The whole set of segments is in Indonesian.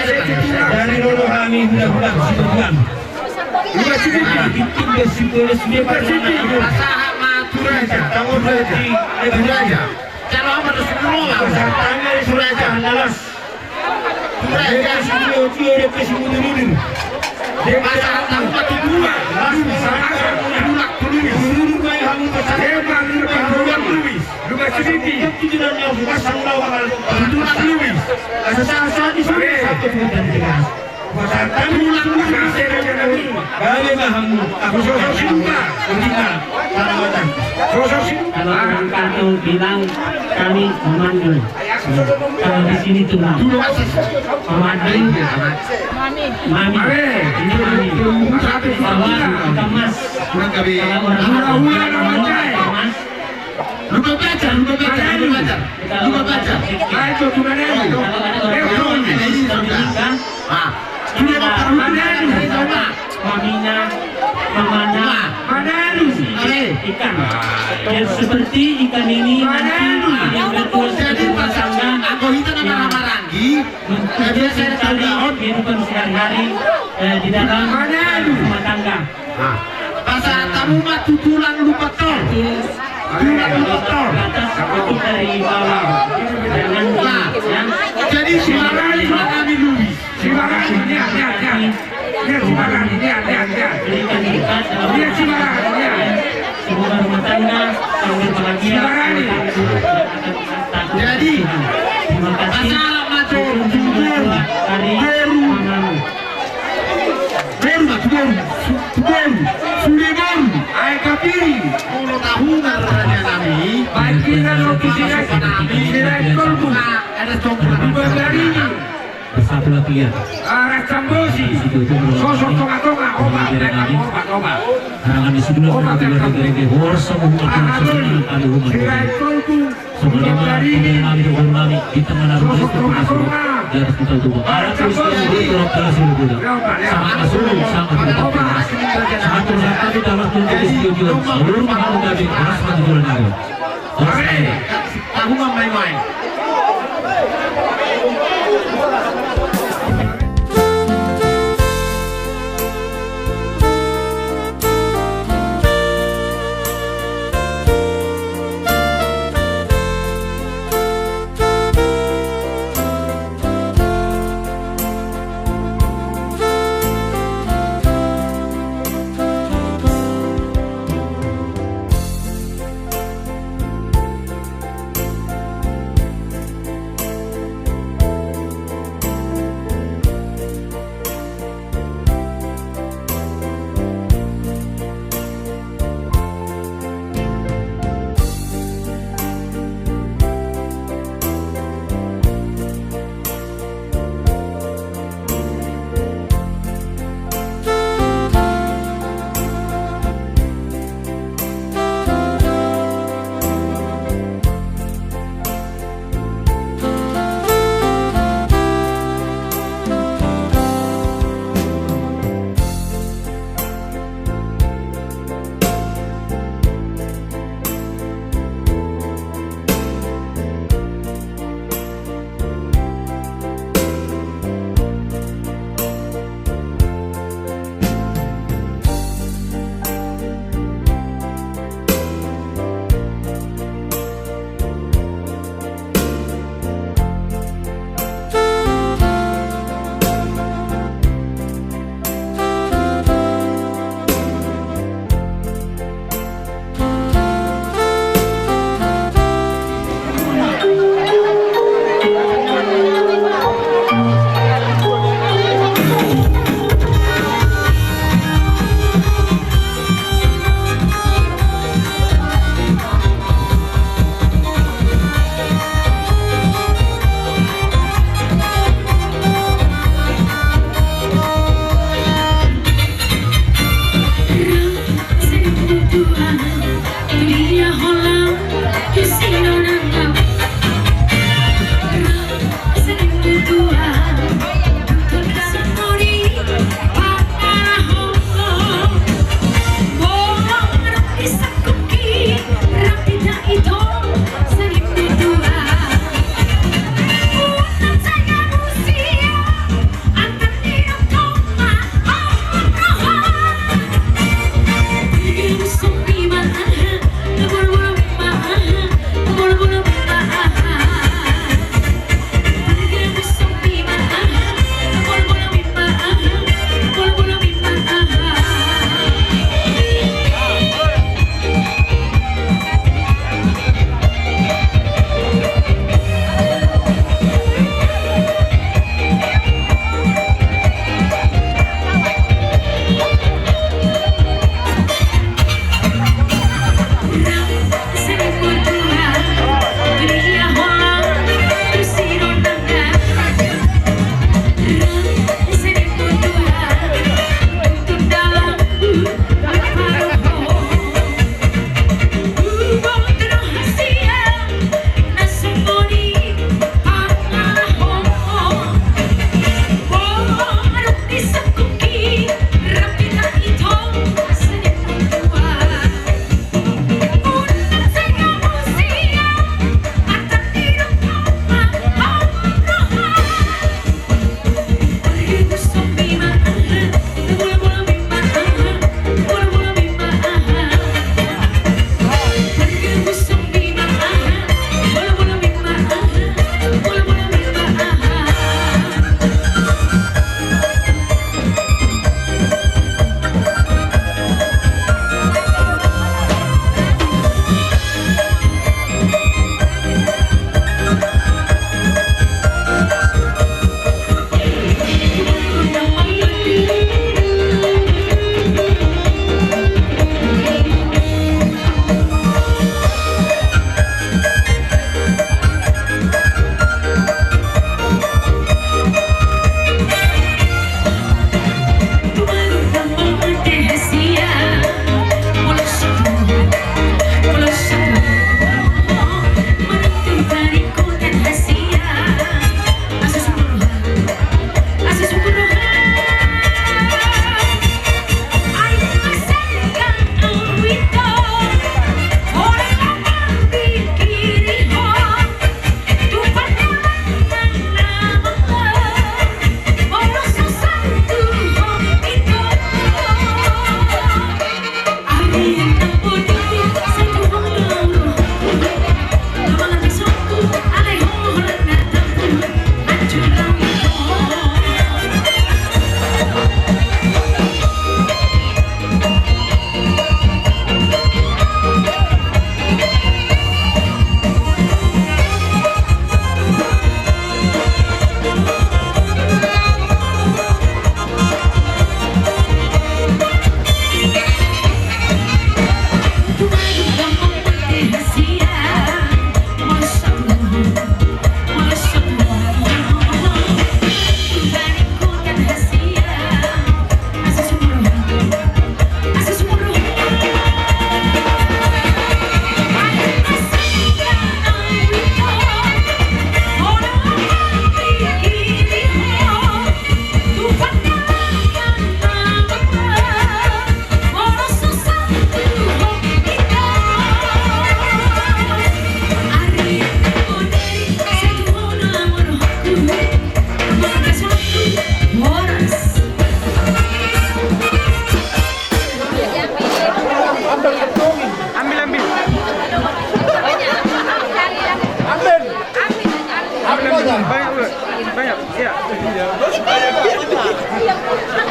dari Rolohani budak-budak Sidogan. Luka Siti bikin bersibole sudah bersiti. Asaha maturaja. Kamu berarti Suraja. Kalau apa tu semua? tangan Suraja nalas. Suraja sudah tiada kesimpulan. Pasal tahu batu dua. Lalu sangat budak tulis. Guru mai hamu Hebat budak tulis. Luka Siti tidak yang pasang lawan. Budak tulis. Asa-asa di sini satu dan tiga. Pasal Budak tulis. Kami paham. Aku sosok Sinta. Sinta. Sarawatan. Sosok Sinta. Kalau orang kantor bilang kami memanggil. Kalau di sini tulang. Memanggil. Mami. Ini mami. Bahwa kita mas. Kalau orang mas. Lupa baca. Kalau ada orang menikah, maminya, mamanya, ikan. Yang seperti ikan ini nanti yang berkuasa di rumah tangga. Aku itu nama Ranggi. Dia mencari kehidupan sehari-hari di dalam rumah tangga. Pasal kamu mah tutulan lupa tol. Tutulan lupa tol. Atas itu dari bawah. Jangan yang Jadi silakan kami Luis. Silakan. berikan ikat dalam sebuah rumah tangga sambil bahagia. Jadi Terima kasih. masalah macam Hari Suleman, ay kapiri, 10 tahunan raja kami. Baiknya lokasinya sirai kolbu. Ada coklat. Bagarini. satu lagi ya. Arah Cambosi. Sosok tonga-tonga. Obat. Harangan di sebelah dari Horsa Sirai kolbu. sebelum Bagarini. kami di tengah Sosok tonga-tonga. dari kita tuh Arah Cambosi. sangat masuk sangat satu satu dalam tujuan seluruh makhluk dari Rasman di bulan ini. Tahu main-main.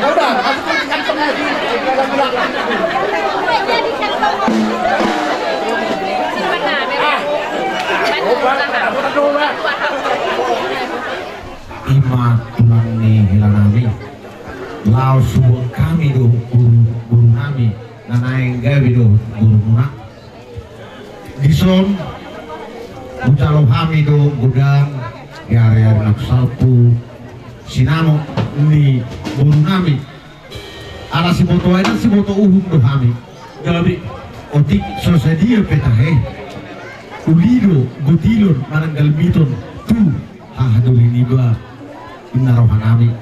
Udah, masukin ke kantongnya di dalam belakang. Ima tulang ni hilang nami lau subuh kami do guru nami nanaeng gawi do guru muna dison ucalo kami do gudang yare nak salpu sinamo ni guru nami ala si moto uhum do kami Gabi. otik sosadia petahe ulido gutilon mananggal miton tu hadulini ba inarohanami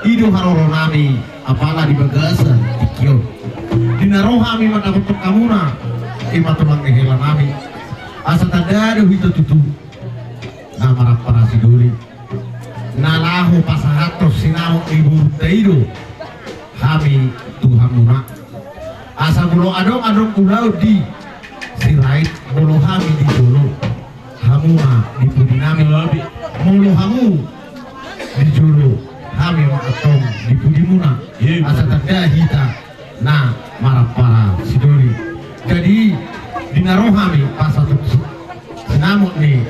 ido haroronami apala di bagasan tikyo dinarohami madapat kamuna imatulang nehelanami asa tadado hito tutu namarap para siduri nalaho pasahatos sinamo ibur teido kami tuhamuna asa bulo adong ulau di sirait bolo kami di dolo hamuna di pudinami molo hamu di juru kami makatong di pudimuna asa tanda hita na marap para sidori jadi dinaro kami pasatuk sinamot ni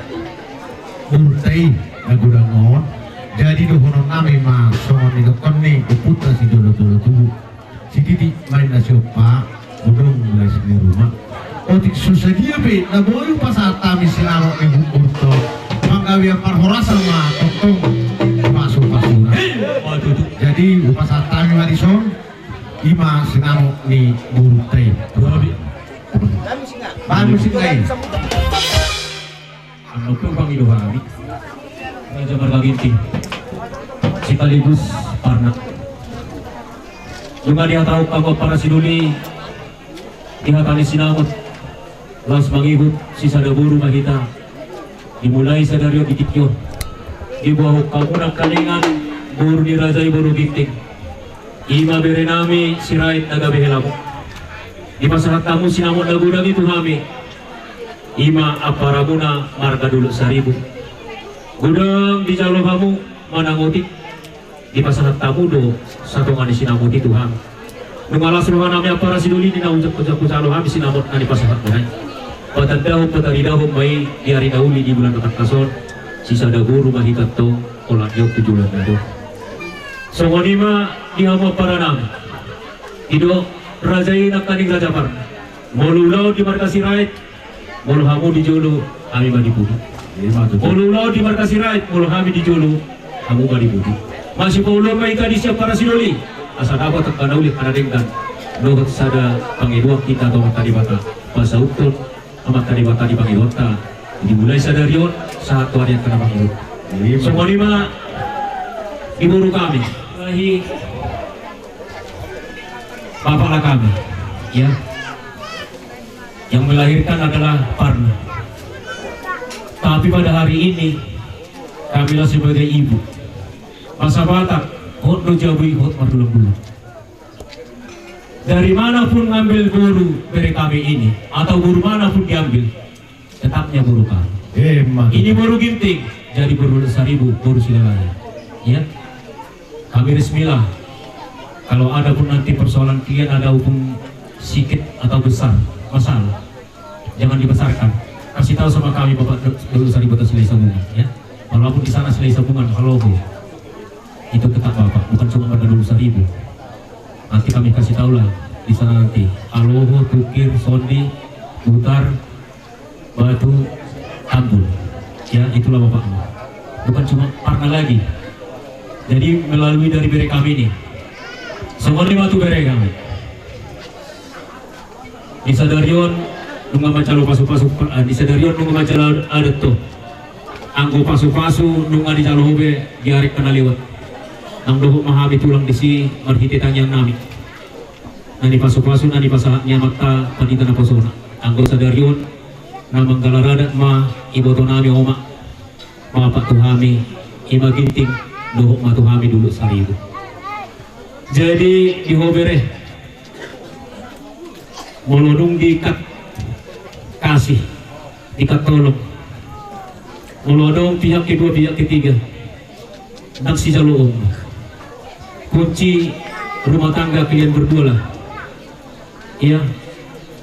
urtei na gudang ngon jadi dohonon kami ma songon ni dokon ni uputa si dolo tubuh si titi main nasiopa udong mulai sini rumah otik susah dia be na boyu pasat kami sinamot ni urto manggawi parhorasa ma tokong pasu-pasuna jadi upasat kami marison ima sinamot ni urtei baru singai Ano pun kami dohami Raja Margaginting sekaligus Parnak juga dia tahu kamu para siduli dihatani sinamot las mangibut sisa daburu mahita dimulai sadario ditikyo di bawah kamunan kalingan buru di Raja Iburu Ginting ima berenami sirait nagabehelamu di masalah tamu sinamot nagudang itu kami ima aparamuna marga dulu seribu gudang di jalur kamu manangotik di pasangan tamu do satu ngani sinamot itu ham nungalas ruangan nami apara siduli di naunjak jalur ham sinamot ngani pasangan berai patandahum pataridahum mai diari dauli di bulan dekat kasor sisa dagu rumah hikato olah jauh tujulan dado songonima di hama para nami ido rajai nakaning raja par molulau di markasi raid mulu hamu di jolo kami mandi budi molulau di markasi raid mulu kami di jolo kamu mandi budi masih paulo mai kadi siap para sidoli asa dapat tekan ulih kana dengkan nohot sada pangiduak kita atau tadi bata masa utul amat tadi bata di pangidota dimulai sadarion saat tuan yang kena pangidot semua lima iburu kami lahi bapaklah kami ya yang melahirkan adalah Parna tapi pada hari ini kamilah sebagai ibu masa batak hot do jabui hot mardulang dulu dari manapun ngambil guru dari kami ini atau guru manapun diambil tetapnya guru kami ini guru Ginting jadi guru seribu guru Silalaya ya kami resmilah kalau ada pun nanti persoalan kalian ada hukum sikit atau besar masalah jangan dibesarkan kasih tahu sama kami bapak dulu seribu atau selai sambungan ya walaupun di sana selai sambungan kalau itu tetap bapak bukan cuma pada dulu seribu nanti kami kasih tahu lah di sana nanti aloho tukir sondi putar batu tambul ya itulah bapak bukan cuma Parna lagi jadi melalui dari bere kami ini semua lima tu bere kami di sadarion nunga macalo pasu-pasu di sadarion nunga macalo ada tuh anggo pasu-pasu nunga di jalo hobe diarik kena lewat nang dohuk mahami tulang di si marhiti tanyang nami nani pasu-pasu nani pasahnya mata panita na pasona anggo sadarion namang galaradat ma iboto nami oma mapak tuhami ima Ginting dohuk ma tuhami dulu seribu jadi di hobere molodong diikat kasih diikat tolong molodong pihak kedua pihak ketiga naksi jalur kunci rumah tangga kalian berdua lah. Ya,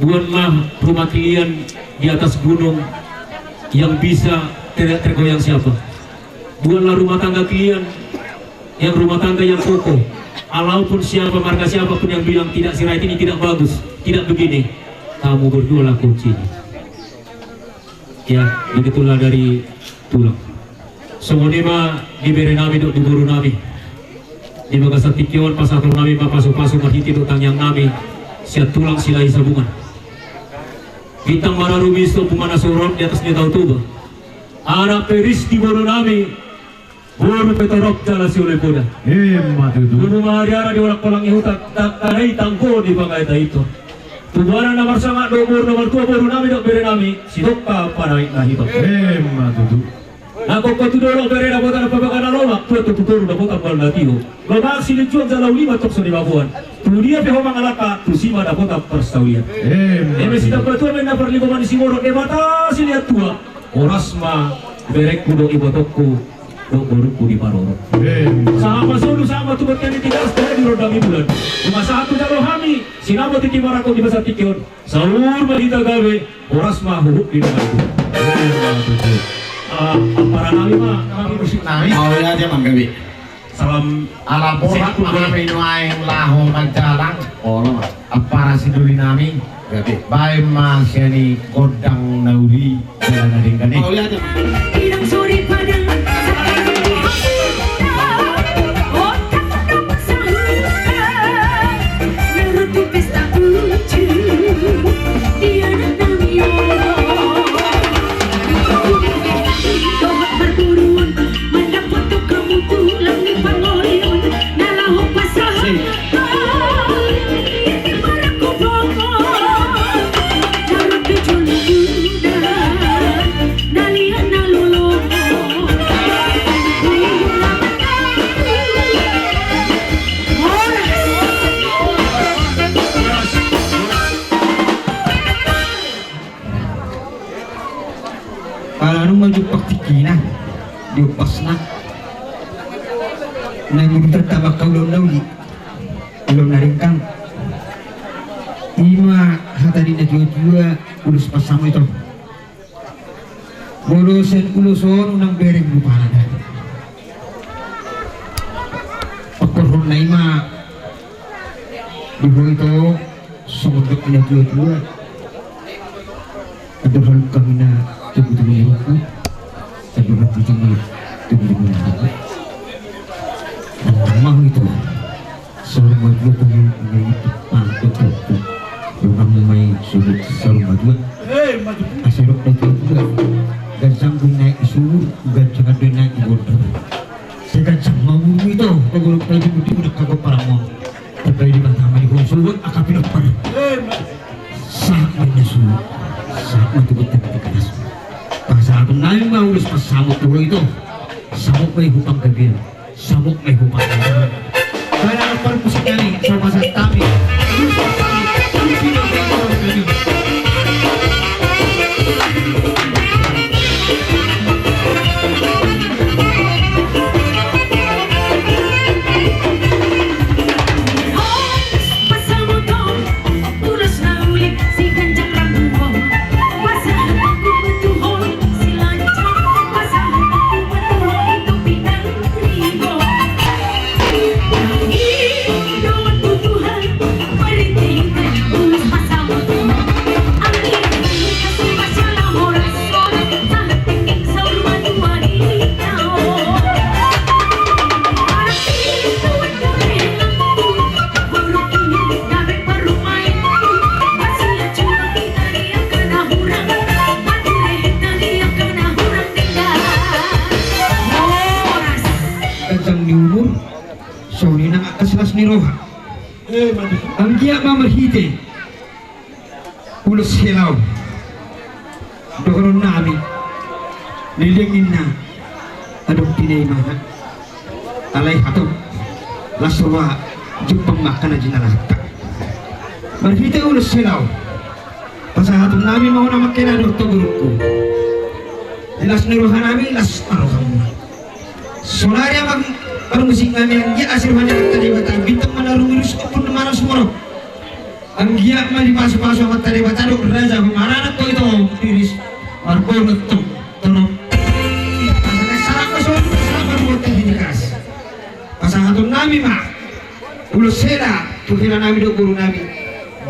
buatlah rumah kalian di atas gunung yang bisa tidak tergoyang siapa. Buatlah rumah tangga kalian yang rumah tangga yang kokoh. Walaupun siapa marga siapapun yang bilang tidak, si Rait ini tidak bagus, tidak begini, kamu berdua lah kuncinya. Ya, begitulah dari tulang. Semuanya mah diberi nami dok diburu nami. Di bagasa tikion pasatur nami papasu-pasu marhiti dok tangyang nami. Siat tulang silai sabungan. Bintang mana rubis to pumana sorot di atasnya tahu tuba. Anak peris di buru nami. Buru petorok jala si oleh boda. Matudu. Buru mahariara di orang kolang ihutak tak tarai tangko di bangkai itu. Tubuhana nomor sangat do buru nomor tua buru nami dok bere nami. Sidokka parai nahito. Matudu. Ako ko tudoro bere na botan pabakana lomak tua tuturu na botan baldatio. Lomak silicuan jalau 5 tok so 5 buwan. Tudia pe homang alaka tusima na botan persawian. Eme sida patua men na perlibo man simoro e mata siliat tua. Oras ma berek kudo ibotokku do boruku di paroro. Sama sulu sama tubat kami tigas dari rodami bulan. Cuma satu jalo hami sinamo titi marako di basar tikion. Saur balita gawe oras ma huruk di denganku. Para nami mah kami musik nami. Mau ya aja manggawi. Salam Ala borak mah inu aing laho mancalang. Olo para siduli nami. Gabe. Bae mas yani kodang nauri jalan ading kani. Mau ya aja. Tidang sore padang merutu pesta ucu dia nami dohot perburuan mandang foto kamu tulang di pangorion nalahu pasahan itu maraku bongol jarut tujuan muda nalian nalolo Kalau maju paktikina, diupas na. Namun tertabak kau belum naringkang. Ima hatari na jua ulus pasamo itu. Uluson unang bereng lupa na. Pagkorhon na ima. Diho ito sumundok na jua. Aduhal kami na tubuh-tubuh aku, tubuh-tubuh aku. Rumah itu, selama 2 tahun itu pantuk aku. Rumah memai sulit selama 2. Asyik naik juga, dan sambung naik isu, dan jangan dia naik bodoh. Sekarang sama bumi itu, kalau kaji budi udah kagak paramo. Tapi di mana di konsul, akan pindah pada. Saat menyusul, saat betul-betul keras. Pasal nabi mah ulus pas samuk dulu itu, samuk may hupang gabi, samuk may hupang gabi. Karena apa musiknya nih, sama saya kami, ulus pas samuk, ulus ini yang orang gabi. Ang giya mamarhite ulos hilaw doon namin nilingin na adong tinay mana alay hato laswa jupang makana jinalata marhite ulos hilaw pasahatong namin mauna makina do tugurko las niruhan namin las aruhan sonarya mag musik namin ang giya asirman ang talibat baik mah dipasuk-pasuk sama tadi baca dok raja kemana kok itu tiris arko ngetuk tolong pasangnya salah masuk salah buat teknikas pasang satu nami mah ulo seda tuhila nami do guru nami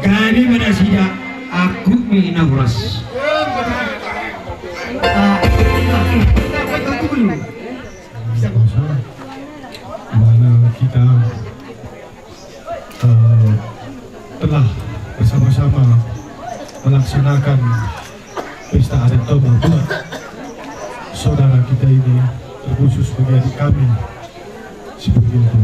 gani mana sida aku minahuras mana kita telah bersama-sama melaksanakan pesta adat Toba buat saudara kita ini, terkhusus bagi adik kami seperti itu.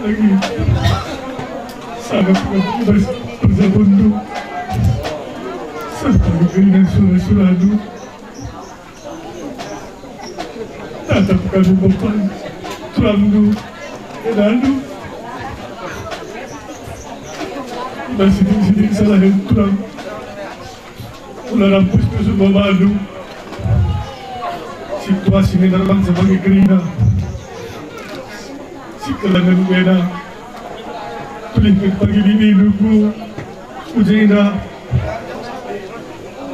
Lagi sangat bersabundu serta kekeringan surah-suradu tatap kami bepan turamdu edandu masih salah yang turam ulah rampus ke semua madu situasi menerang sebagai gerina si kelangan beda tuliskan pagi dini lugu ujena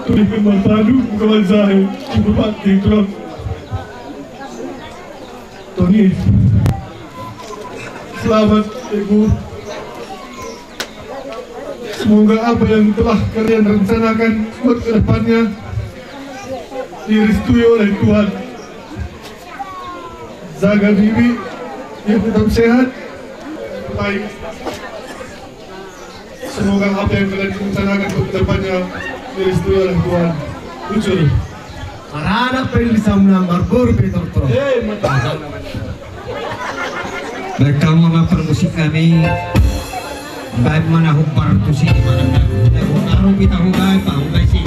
tuliskan mapadu kawan saya ibu bakti tulang Tony selamat ibu semoga apa yang telah kalian rencanakan buat kedepannya direstui oleh Tuhan. Jaga diri yang tetap sehat, baik. Semoga apa yang kalian rencanakan untuk kedepannya direstui oleh Tuhan. Ucul. Marana pel samna marbur Peter Tro. Baik kamu mempermusik kami. Baik mana hubar tu si mana naruh kita hubai pahungai si.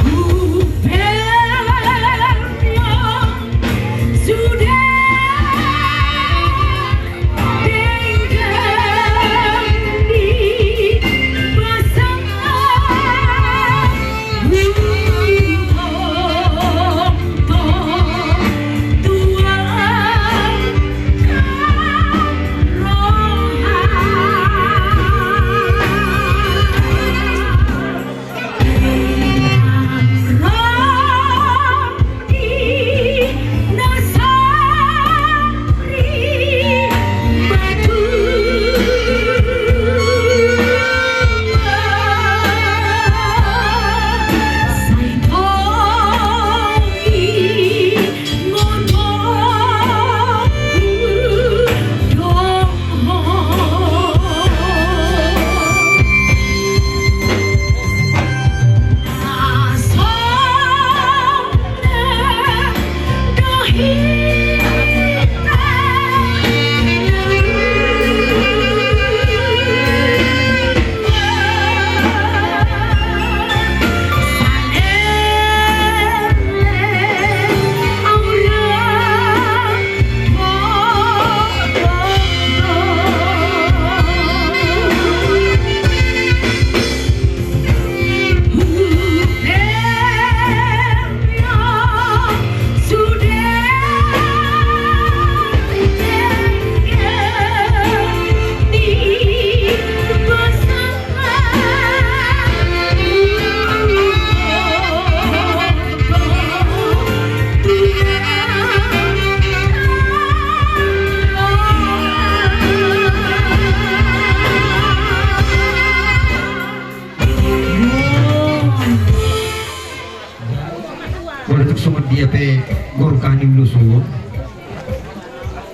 Dia pe gorkani lusu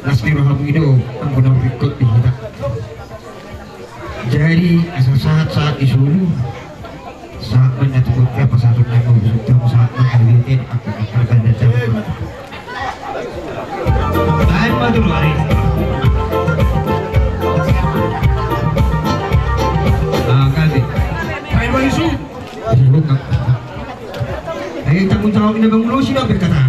nasmi roham itu angkona ikut kita jadi asal saat isulu saat menyatu apa satu nama sudah saat menghalitin aku akan datang baik matur hari kali baik isu ayo tanggung jawab ini bang Lucy dah berkata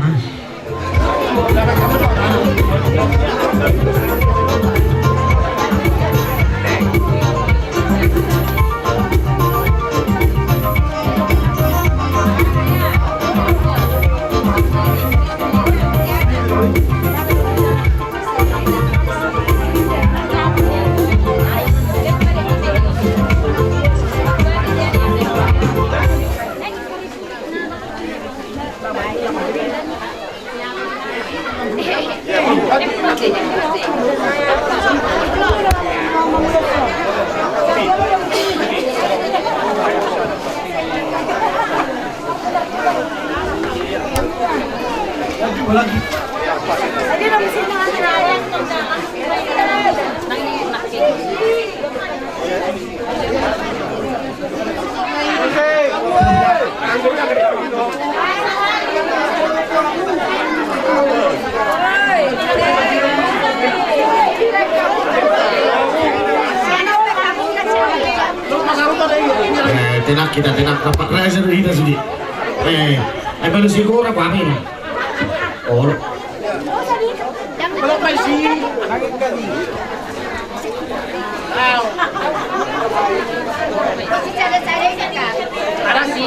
Kita tidak dapat reser kita sini. Kalau si kau apa ini? Oh, Belum masih. Ada sih.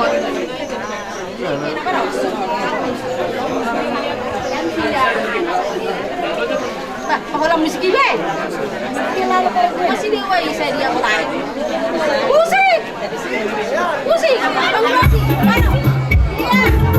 Orang miskin deh. Masih dia woi saya dia tarik. Musik. Musik. Kamu musik. Mana? Iya.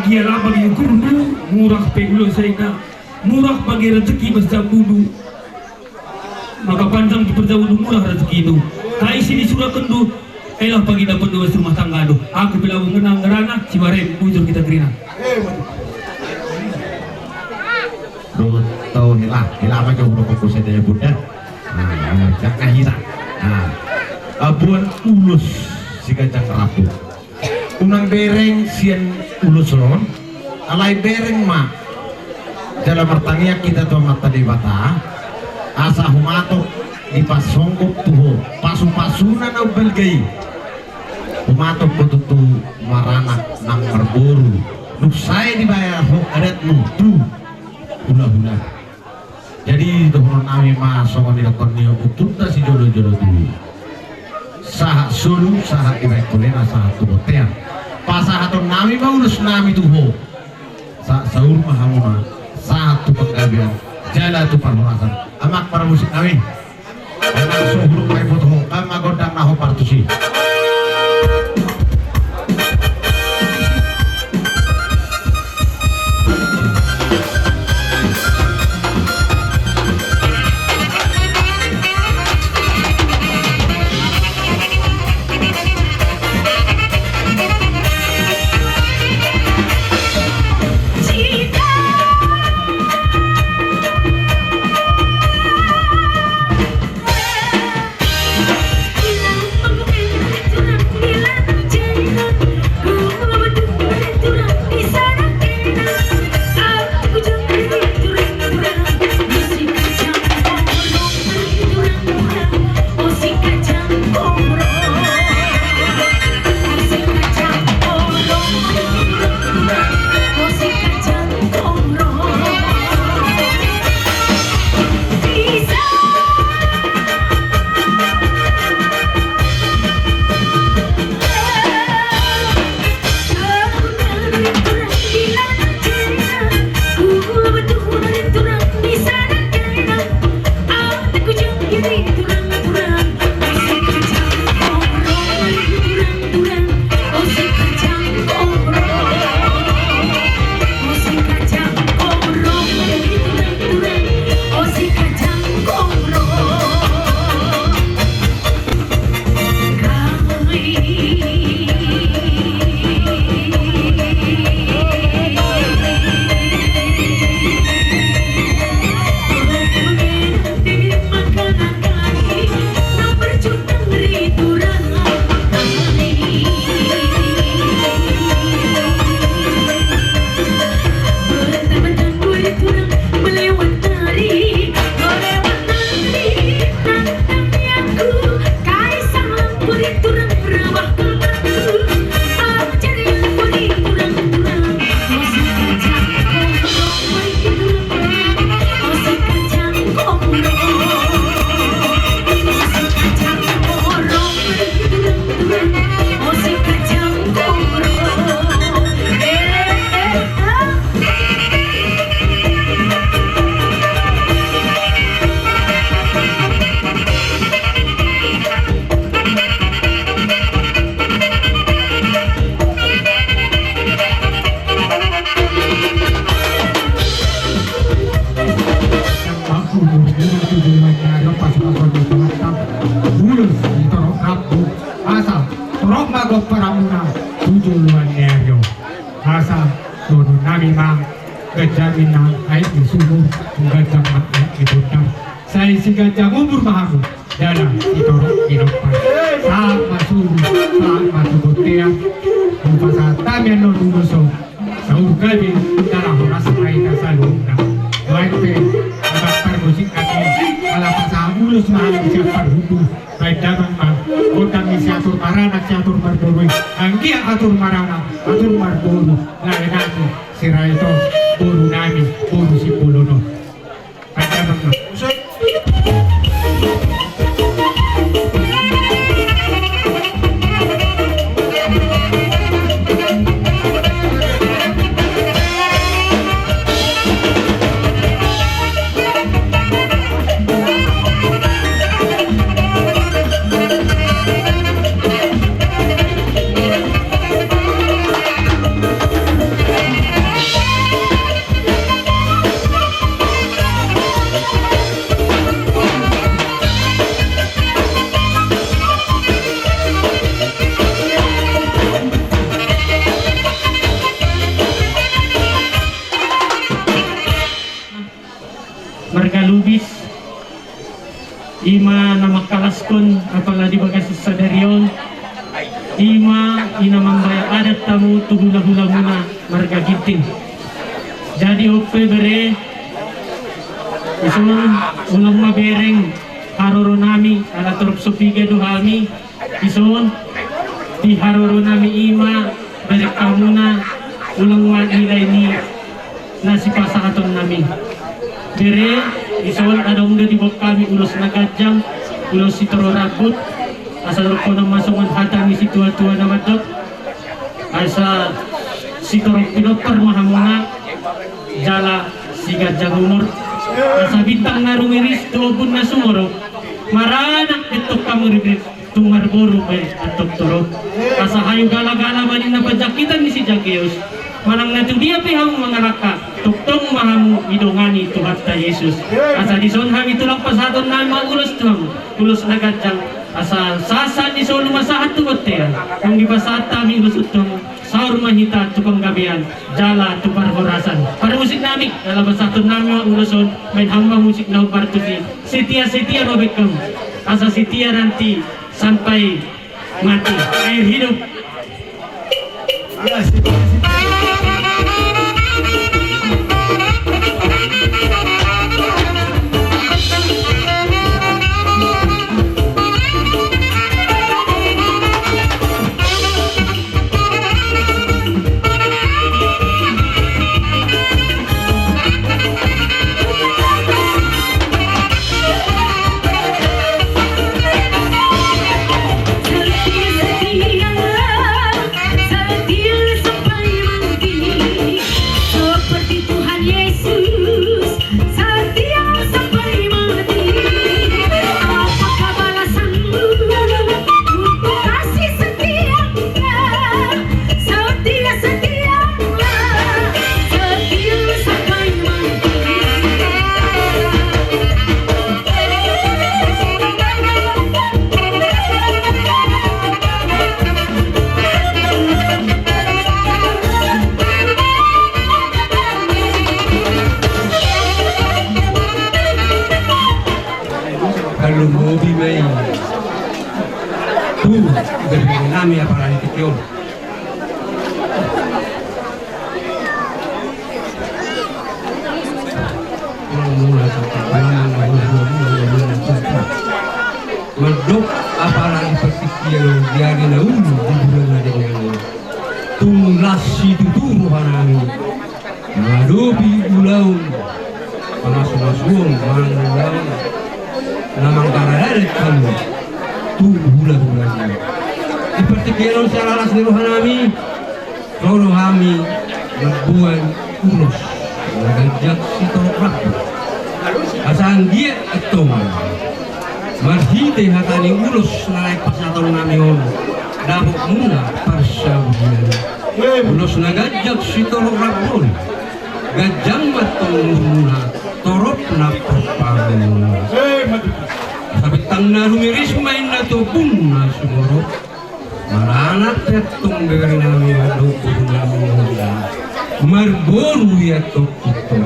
Dia lah bagi guru murah pegulo saya murah bagi rezeki besar dulu maka panjang diperjauh murah rezeki itu kai sini sudah kendu elah pagi dapat dua rumah tangga do aku bilang mengenang gerana si barem bujur kita gerina do tahu hilah macam udah fokus saya bunda jangan hilang abuan ulus si kacang rapuh unang bereng sian ulus lon alai bereng ma dalam artanya kita tuh mata di bata asa humato di pasongkop tuho pasu-pasunan au belgai humato betutu marana nang merboru nuk saya dibayar ho adat nutu hula-hula jadi dohon nami ma songon dilakon niyo utunta si jodoh-jodoh dulu saha sulu saha ibai kolena saha tubotean pasahaton nami maulus nami tuho saur mahamuna satu penggabian jala tu parmurasan amak para musik nami anak suhulu kai foto kama godang naho partusi Hilang masa dono nami mang gajamin na ay isumo kung gajang ay ibutang saya si gajang umur mahamu dalam itoro inokpan saat masuk tiang kung pasatamian no lumuso sa ugabi dalam oras ay kasaluna baik pe bakar musik kaki ala pasamulos mahamu siya parhudu baik daman ma kotang isi atur marana si atur marburu anggia atur marana atur marburu lain aku sira itu buru nami buru si pulono baik daman ma Margalubis ima nama kalaskon apalagi bagas sadarion ima ina mambaya adat tamu tuhula-hula muna marga ginting jadi ope bere isun ulang mabereng haroro nami ala turp sopiga duhami isun di haroro nami ima bere kamuna ulang wa nilai ni nasi pasakaton nami bere ison adong di bawah kami ulos nagajang ulos sitoro rabut asal ko na masungan hatang ni si tua-tua na madok asa sitoro pinopar mahamuna jala si gajang umur asa bintang na rumiris tuobun na sumoro maranak itok kamuribit tumarboro pe atok turok asa hayu gala-gala manin na pajakitan ni si Jageus manang na dia pihang mga raka tuktong mahamu idongani Tuhan ta Yesus asa dison hami tulang pasadon na maulos tuang ulos na gajang asa sasa di solo masahat tuwat tean kung dibasahat tami ulos utong saur mahita tukang gabian jala tupar horasan para musik nami dalam basaton nami mga uloson main hambang musik na upartusi setia robek kamu asa setia nanti sampai mati air hidup. Lumobi may tu berbeda nami apa lagi tikion medok apa lagi pertikion diari na ulu di bulan ada yang tunglas itu turuhan nami ngadobi ulau panas-panasuang mangulang namang karadarit kamu tuh bulan-bulannya seperti kira secara alas niruhan kami kalau kami membuat ulos mengajak si torok asal dia etong marhite hatani ulos naik pasatong nami on dabok muna parsa bulan ulos nagajak si torok rapon gajang matong muna torok na perpangan tapi tangna rumiris main na to pun na sumoro maranat etong beri nami ado pun nami marboru ya tokito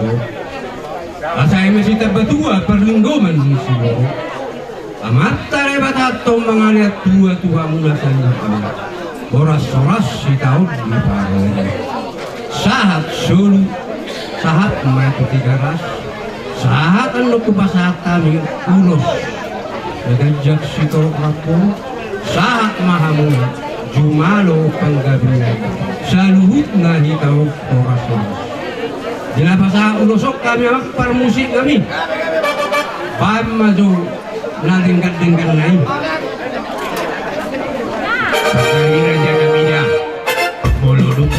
asay masita batua perlinggoman silo amat tare batato mangaliat tua tua mula sana boras-boras si tahu di paro sahat sulu sahat mati tiga ras sahat anu kupasahat kami ulos nagajak si torok rapo sahat mahamuna jumalo panggabinan saluhut na hitaw oras-oras dinapasa ulusok kami akpar musik kami pamado na dengkat-dengkat lain Kira jaga minyak boloduk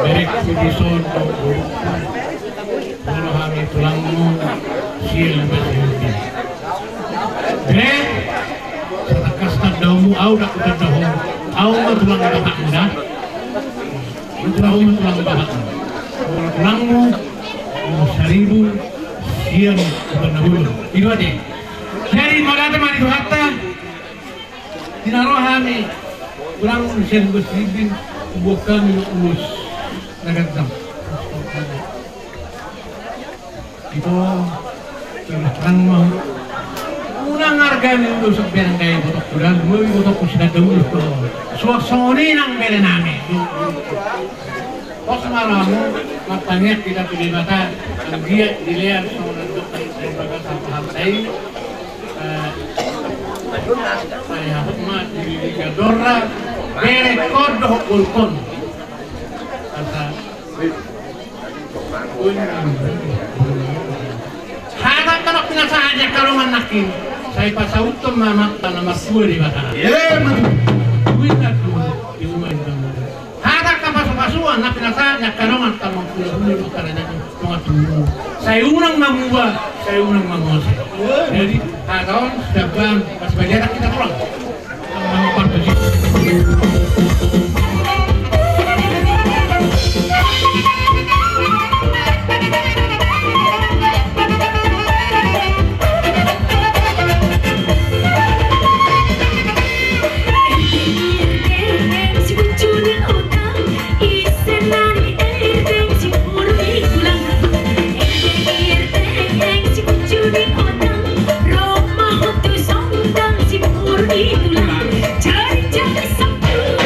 Berek pudison kalau kami tulangmu sil berhenti Berek setakas tadamu au dak tadahu au tulang bahak muda tulang bahak tulangmu seribu sil bernahulu itu aja dari magata mari hatta dinarohani tulang sil bersibin bukan ulus nagadam itu terang mau unang harganya ulus bilang kayak botok bulan gue botok sudah dulu suasana nang bela nami kok semalamu matanya tidak pilih mata dia dilihat sama dokter saya bakal satu saya hormat di Gadora berekor doh ulkon kata harap kalau kena saja kalau manakin saya pasautum mamak tanah masuk di batang duit aku di rumah harap kapasuan nak kena saja kalau mata mampu karena cuma tunggu saya unang mamua saya unang mamua jadi harap sebab pas belajar kita pulang Cari-cari sampai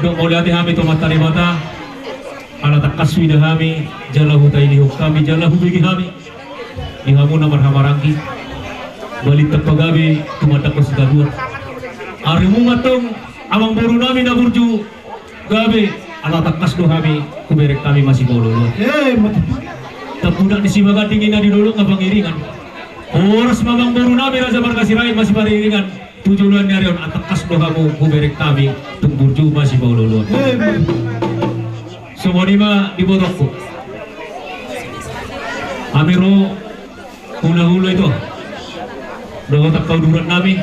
dok mau lihat kami tomat tari mata ala takaswi dahami jalahu tailihuk kami jalahu bagi kami dihamu namar hamarangki balik terpagabi tumadak kesidadua arimu matong amang boru nami na burju gabe ala takas dohami kuberek kami masih bololo tapudak disibaga dingin di dulu ngapangiringan oras mamang boru nami raja markasirai masih pariringan tujuan nyarion atakas dohamu kuberek kami tung burju masih bololo semua lima di bodokku amiro hula-hula itu doa tak kau duran nami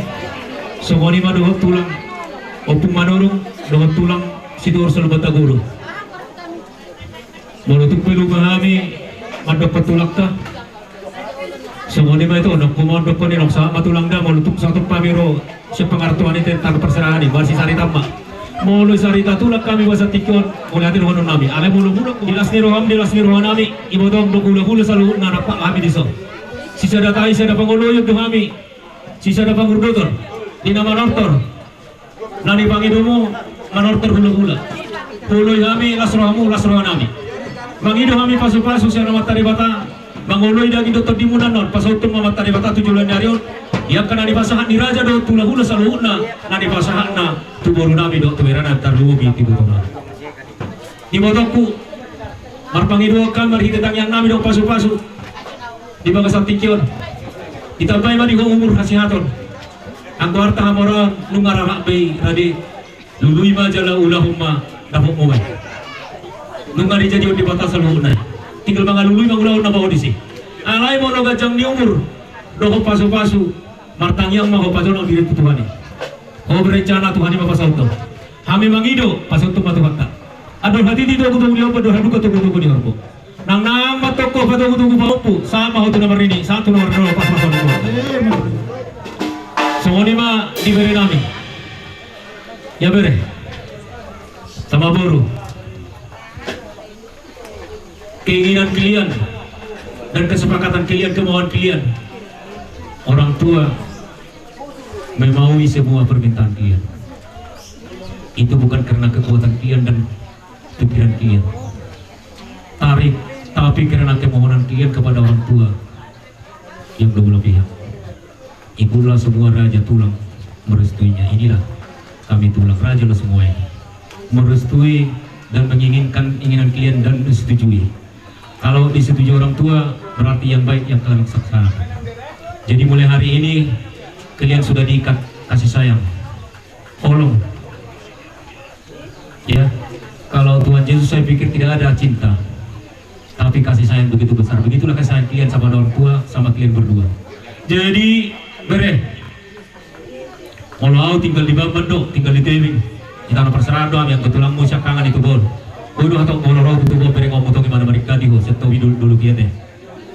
semua lima doa tulang opung manurung doa tulang sidur selebata guru menutup pelu kami mandok petulak ta semua lima itu nak kumandok ni nak sama tulang dah menutup satu pamiro sepengartuan itu tentang perserahan ini masih sari tambah mulu sarita tulak kami bahasa tikon mulai hati rohanu nami ale mulu-mulu dilas ni rohan nami ibu dong do gula-gula selalu nanak pak kami diso sisa datai sisa dapat ngoloyok do kami sisa dapat ngurdotor di nama nortor nani bangidumu manortor gula-gula puloy kami lasrohamu lasrohan nami bangidu kami pasu-pasu siya nama tari bata banguloy daging dokter dimunan non pasautung mama tari bata tujulan nyarion yang kena dipasahan di raja do tulahula saluhuna na dipasahan na tuboru nami do tumerana tarlugi tibutona di bodokku marpangidu kan marhitetang yang nami do pasu-pasu di bagasan tikion ditampai mah di umur hasihaton angko harta hamora nungara rakbei radi lului majala ulahumma dapok mobai nungari jadi di batas saluhuna tinggal bangga lului mangulahun na bawa disi alai mono gajang di umur doho pasu-pasu martang yang mau pasono diri Tuhan ini. Oh berencana Tuhan ini pasal itu. Kami mangido pasal itu matu fakta. Aduh hati itu aku tunggu dia pada hadu ketunggu di orpo. Nang nama toko pada tunggu baupu sama hotu nomor ini satu nomor dua pas masuk dua. Semua ini mah diberi nami. Ya beri. Sama boru. Keinginan kalian dan kesepakatan kalian kemauan kalian. Orang tua memaui semua permintaan kalian. Itu bukan karena kekuatan kalian dan pikiran kalian, tapi karena kemohonan kalian kepada orang tua yang berbela pihak. Itulah semua raja tulang merestuinya. Inilah kami tulang raja lah semuanya merestui dan menginginkan inginan kalian dan disetujui. Kalau disetujui orang tua berarti yang baik yang kalian laksanakan. Jadi mulai hari ini kalian sudah diikat kasih sayang. Tolong ya, kalau Tuhan Yesus saya pikir tidak ada cinta, tapi kasih sayang begitu besar. Begitulah kasih sayang kalian sama orang tua, sama kalian berdua. Jadi bere kalau tinggal di Bambando, tinggal di Tebing kita perserah doang yang ketulang musyak kangen itu bol udah atau bol roh itu bol bere ngomong gimana mereka di hoset tahu dulu kian deh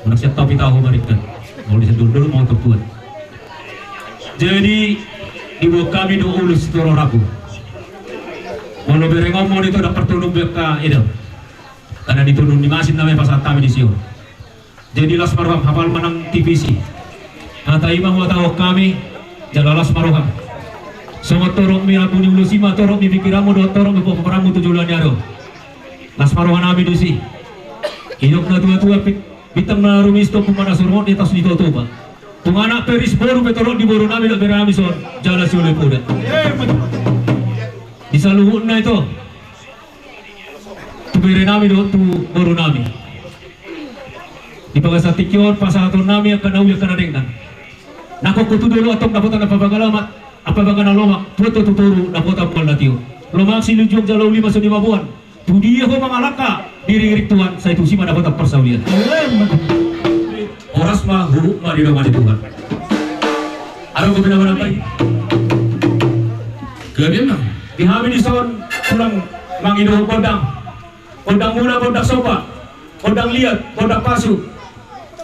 udah siap tahu tahu mereka mau disedur dulu mau Tuhan. Jadi ibu kami do ulus toro rabu. Mau bere ngomong itu dapat tunung beka itu. Karena ditunung di masin namanya pasal kami di Sion. Jadi las maruham hafal menang TVC. Kata imam wa tahu kami jalalas maruham. Semua torong mi abuni ulusima torong mi pikiramu do torong mi poperamu tujulan nyaro. Las maruhan abi dusi. Hidup na tua-tua bitang na rumisto pumana surmon di tas dito ba. Tung anak peris boru betorok di boru nami do berami son jala si oleh poda. Di saluhun na itu. Tu bere nami do tu boru nami. Di bagasa tikyon pasahaton nami akan nauya kana dengdan. Nako kutu dulu atong dapat apa bagalamat apa bagana lomak puto tuturu dapat apa latio. Lomak silujung jalau 5 buan. Tu dia ko mangalaka diri Tuhan saya tu sima dapat persaulian. Oras mah huruf mah di rumah Tuhan. Ada beberapa apa? Kemudian di hamil son pulang mangido kodang mula kodang sopa kodang liat kodang pasu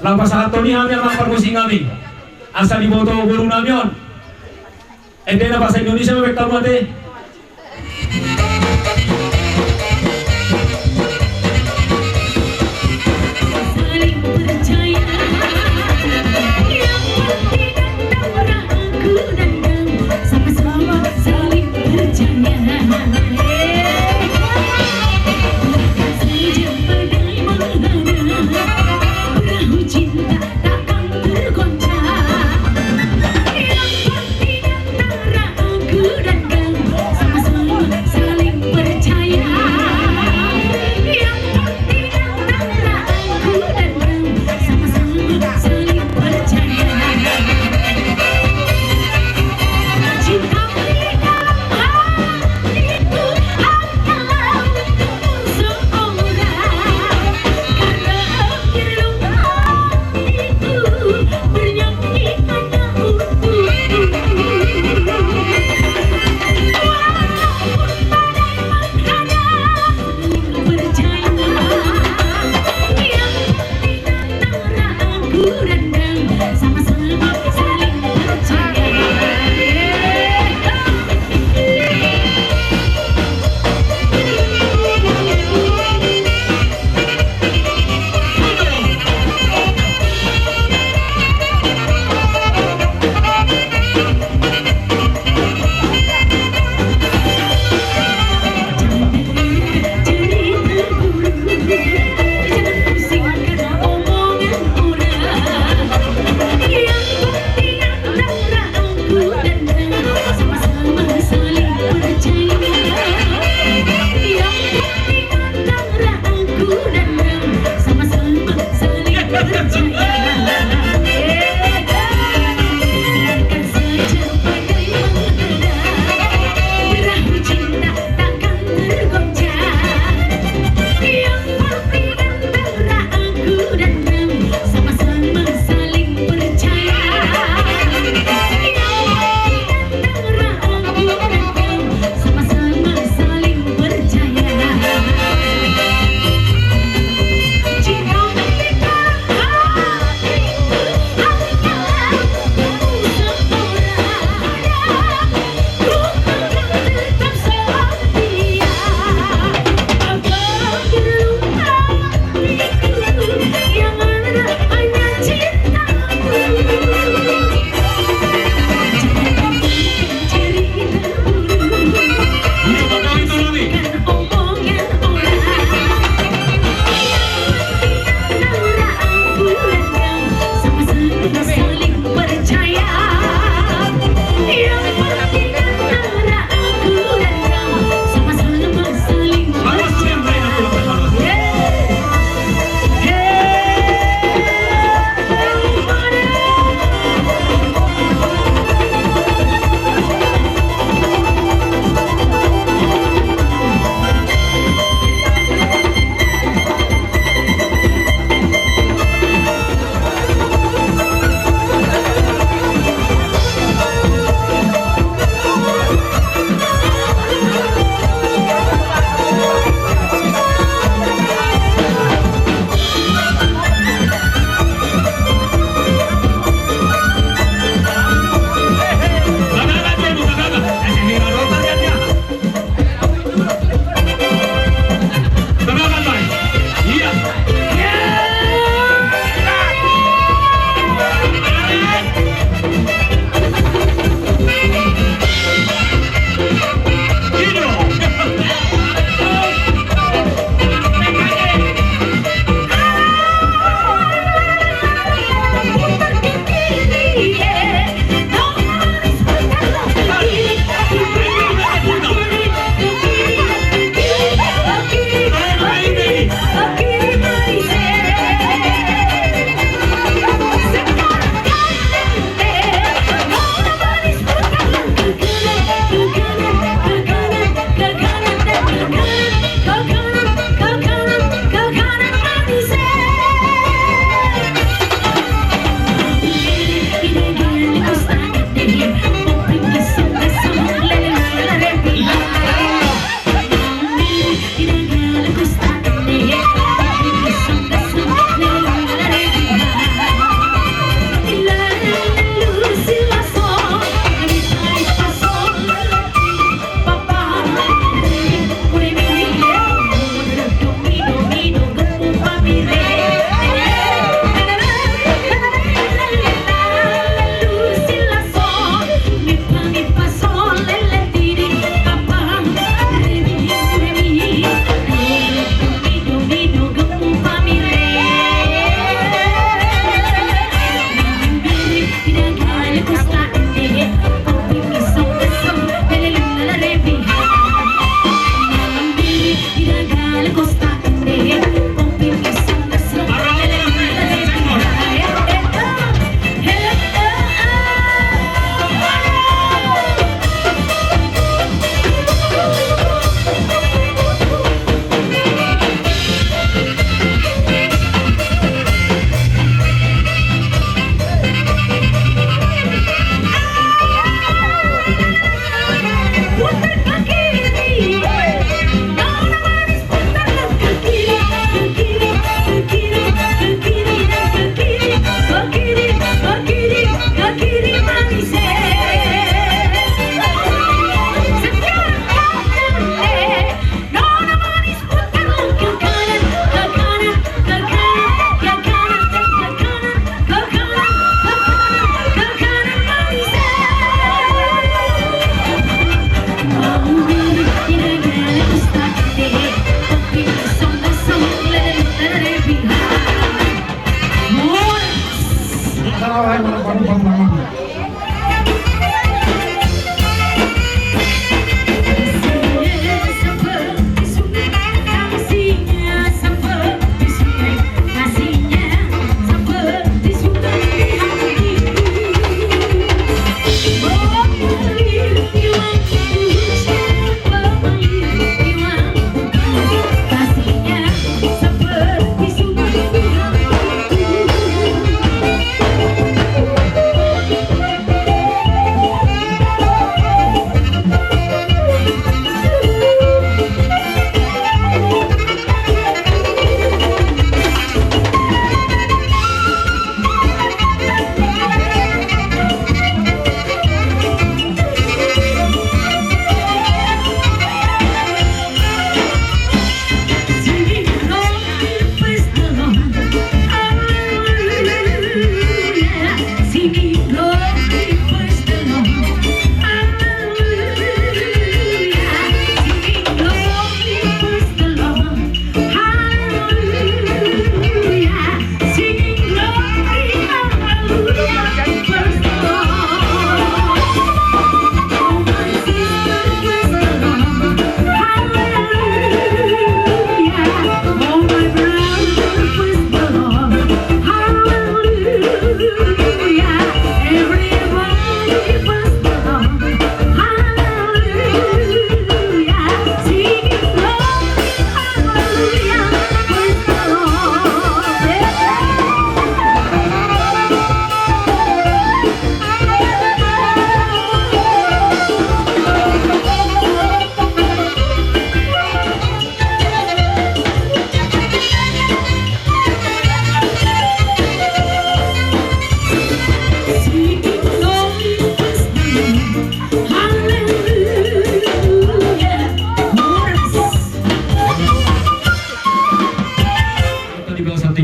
lapas hato ni hamil mang permusi kami asal di boto burung namion edena bahasa Indonesia mewek tamu ate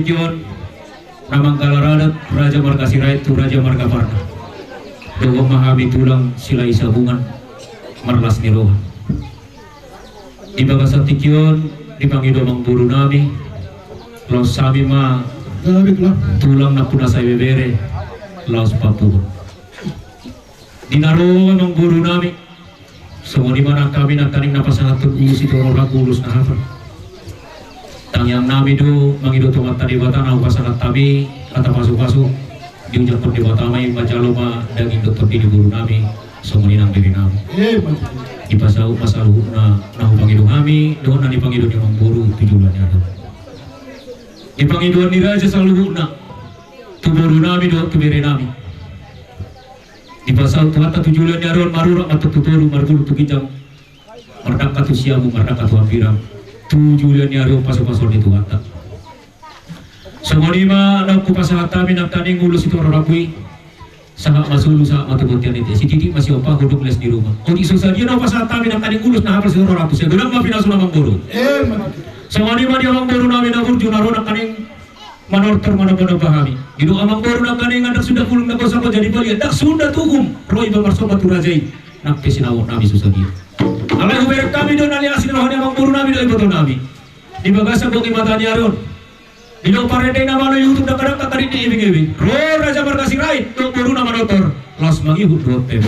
Tikyon namang kalaradat Raja Marga Sirait tu Raja Marga Parna doa mahami tulang sila isabungan marlas nirohan di bagasa Tikyon dipangido mang buru nami los sami ma tulang na puna sa bebere los Papua dinaroan mang buru nami semua di mana kami nak kaning napasahatun usi toro ulus na hafal yang nami do mangido tumat tadi batan au pasangat tabi kata pasuk-pasuk diujar pun di batamai baca loma daging dokter di guru nami semua nang diri nami di pasau pasalu na nahu pangido kami do na dipangido di mamburu tujuannya do dipangido ni raja selalu na tu guru nami do kebere nami di pasau tuata tujuannya ron marura atau tutoru margulu tukijang merdaka tu siamu merdaka tu ampiram tujuan yaro pasok-pasok itu kata. Semua lima anak kupasahat kami nak kaning ngulus itu orang rapui. Sangat masuk sangat matu butian itu. Si titik masih opa duduk les di rumah. Kau susah dia nak pasahat kami nak kaning ngulus nah apa sih orang rapui. Saya bilang maafin asul namang boru. Semua lima dia amang boru nami nabur junaro nak kaning manortor mana-mana pahami. Itu amang boru nak kaning anak sudah pulung nak kosa jadi balik. Tak sudah tuhum. Roy bamarso batu rajai. Nak kesinawak nami susah dia. Alai huberek kami don ali asin rohani amang buru nami do iboto nami. Di bagasa boki matanya ron. Di do parede nama no YouTube dak kadang kakari di ibing-ibing. Ro Raja Marga Sirait do buru nama dotor. Los mangi hudro tebe.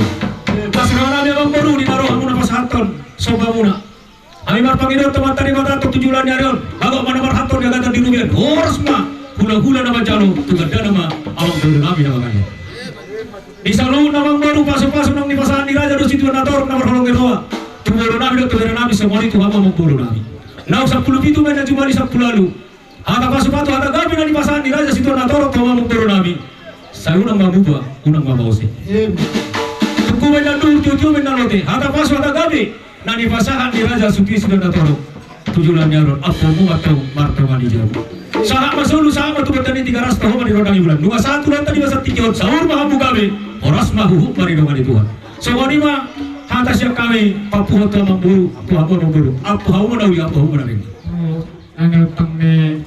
Pas nami amang buru di naroh amuna pas haton soba muna. Ami mar pangidor teman tadi mata tok tujulan ron. Bagok mana mar haton dia kata di rubian. Horas ma. Hula-hula nama jalo tugada nama amang buru nami nama kami. Di salu namang baru pasuk-pasuk nang di pasahan di raja do situ nator nama holong geroa. Tunggu nami do tunggu nami semua itu apa mengkuru nami. Nau 10 itu mana cuma di 10 lalu. Hata pasupatu hata gabi nang di pasahan di raja situ nator kau mengkuru nami. Saya unang mabuba, unang mabause. Tunggu mana dulu tujuh mana lote. Hata pasu hata gabi nang di pasahan di raja suti situ nator. Tujulan nyaron. Apa mu atau martawa di jauh. Sahat masulu sama tu bertani 300 tahun di rodang bulan. 21 lan tadi masa Tikyon sahur mahabu gabe. Oras mahu mari dong di Tuhan. Semua ni mah hata siap kami Papua tu mamburu, Papua mamburu. Apa hau mana wi apa hau mana ni? Angel tangne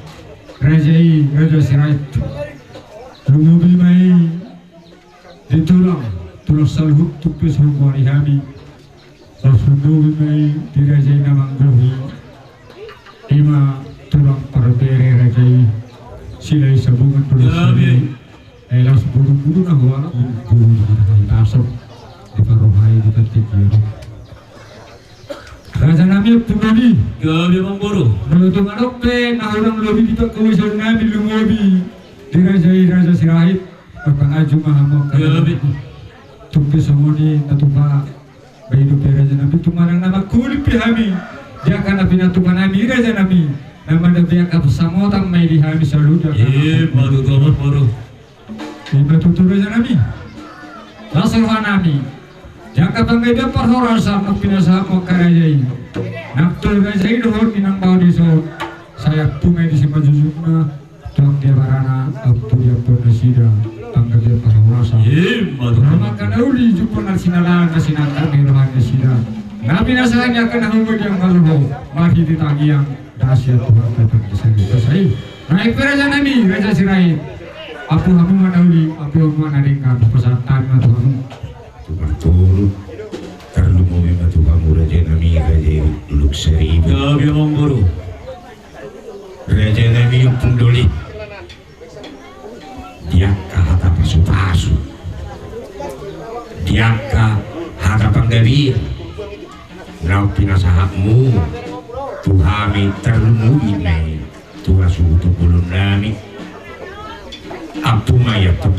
Raja Sirait. Lumobil mai ditulang salhut tupis humori kami. Lumobil mai di Raja namang gohi. Ima tulang parbere Raja silai sabungan produksi. Elas buru-buru na huwa buru tasok di parohai di Tikyon. Raja nami pumuli. Gabi mang buru. Menutung anok pe nahulang lobi kita kawasan nami lumobi di Raja Sirait. Pangaju mahamok. Gabi. Tumpi samoni natupa baidu pe Raja nami tumarang nama kulip hami. Dia kana pinatuman nami Raja nami. Nama dia kapsamotang mai di hami saluda. Baru tu baru. Iba tutur Raja nami. Lasurhan nami. Jangka panggaiba perhorasan nak pinasa mo karajai. Naktul Raja dohon minang bau diso. Saya tungai di simpan jujukna. Tuang dia barana apu dia pernasida. Tangga dia perhorasan. Nama kanauli jupon sinalan nasinakar di rohan nasida. Nabi nasanya kena humud yang maluho. Mati ditangi yang dahsyat Tuhan tetap disangka saya. Naik Raja nami Raja Sirait. Aku hamu manauli, aku manaringkan pesatan matuhamu. Tukang turut karena mau memang tukang Raja nami Raja luxury. Gabi mang buru. Raja nami yung punduli. Dia kahata pasu-pasu. Dia kahata panggabi. Nau pinasahakmu. Tuhami terlumuin nai. Tuha suatu bulun nami. Apu mayaptong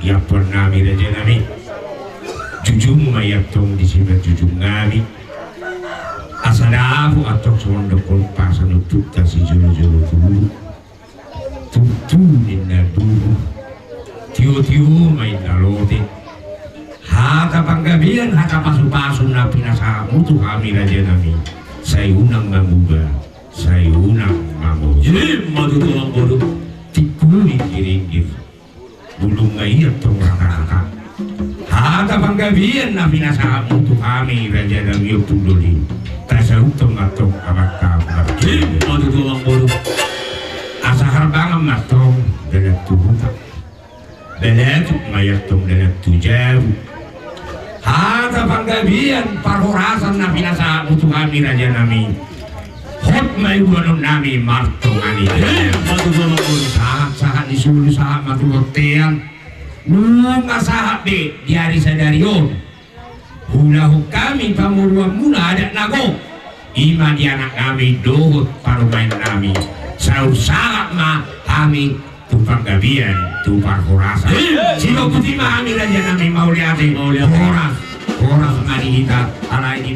yapon nami Raja nami. Jujung mayaptong di sini jujung nami. Asadafu atok sondok kolpasan utuk si julu-julu dulu. Tutu ninda dulu. Tiu-tiu main nalote. Haka panggabian haka pasu-pasu na pinasamu tu kami Raja nami. Saya unang mamuba. Saya unang mamuba. Madu tu mang buru. Tikuli kiringgir bulung ngayat tong raka-raka hata panggabian na pinasahan untuk kami Raja nami yung punduli tasarutong atong abak-abak Madu tu mang buru. asa harbangan mas Belet mayatong dalam tujaw. Hata panggabian parhorasan na pinasa mutu kami raja nami. Hot may uwanon nami martong ani. Matulong ko sahat disulu sahat matulungan. Nung asahat be diari sadarion. Hulahuk kami pamuruan mula ada nago. Ima di anak kami dohot parumain nami. Saat ma kami tumpang gabian, tumpang horasan. Sino putih ma kami raja nami mau lihat horas ngari kita alai di